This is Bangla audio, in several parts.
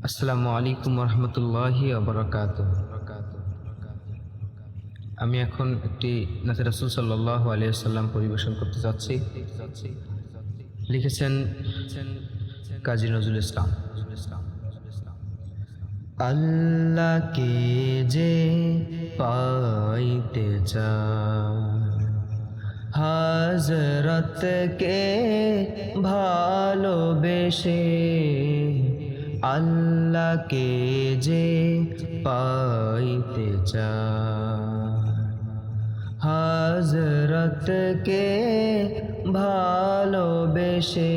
আসসালামু আলাইকুম রহমতুল্লাহি ওবরাকাতুহ। আমি এখন একটি নাতে রাসূল সাল্লাল্লাহু আলাইহি ওয়াসাল্লাম পরিবেশন করতে যাচ্ছি। লিখেছেন কাজী নজরুল ইসলাম। আল্লাহকে যে পাইতে চায়, হযরতকে ভালোবেসে, আল্লাহকে যে পাইতে চায়, হযরতকে ভালোবেসে,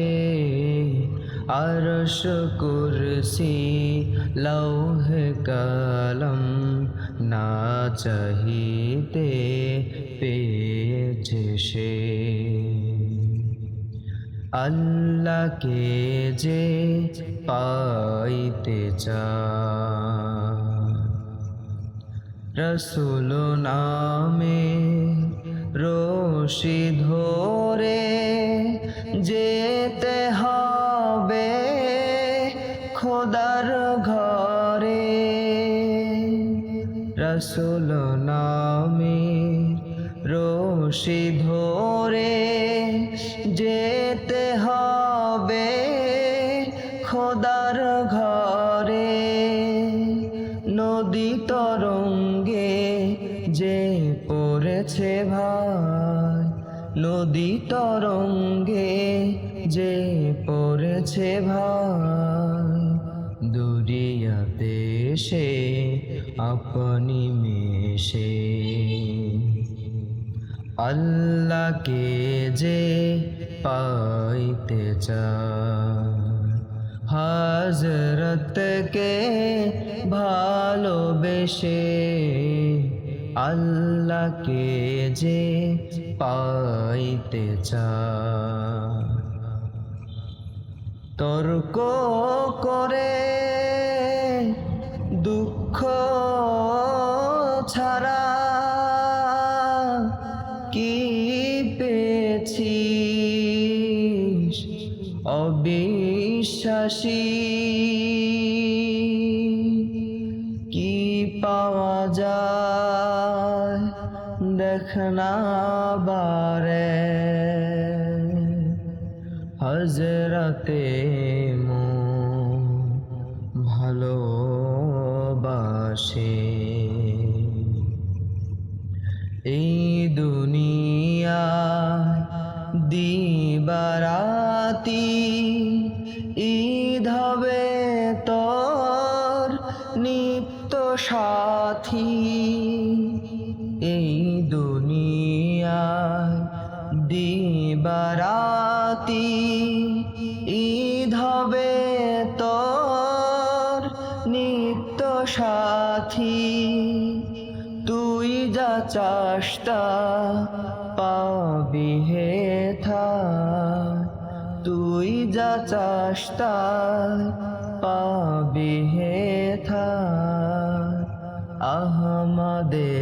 আরশ কুরসি লৌহ কলম না চাহিতে পেয়েছে সে। আল্লাহকে যে পাইতে চায়, রসুল নামে রশি ধরে যেতে হবে খোদার ঘরে। রসুল নামে রশি ধরে যেতে হবে খোদার ঘরে। নদী তরঙ্গে যে পড়েছে ভাই, নদী তরঙ্গে যে পড়েছে ভাই, দুরিয়াতে সে আপনি মেশে। আল্লাহকে যে পাইতে চায়, হযরতকে ভালোবেসে, আল্লাহকে যে পাইতে চায়। তর্ক করে দুঃখ ছাড়া কি পেয়েছিস অবিশ্বাসী? কি পাওয়া যায় দেখ না বারে, হযরতে মন ভালোবাসে। এই দুনিয়ায় দিবারাতি ঈদ হবে তোর নিত্য সাথী। এই দুনিয়ায় দিবারাতি ঈদ হবে তোর নিত্য সাথী। তুই যা চাস তা পাবি হেথা, তুই যা চাস তা পাবি হেথা। আহমদে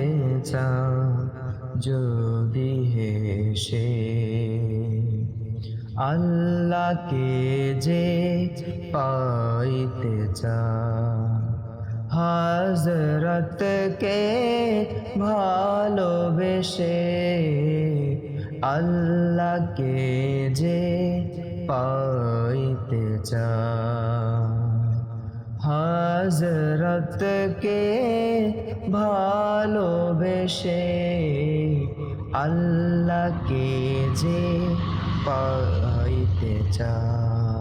চা যদি হেসে, আল্লাহকে যে পাইতে চায়, হযরতকে ভালোবেসে, আল্লাহকে যে পাইতে চায়, হযরতকে ভালোবেসে, আল্লাহকে যে পাইতে চায়।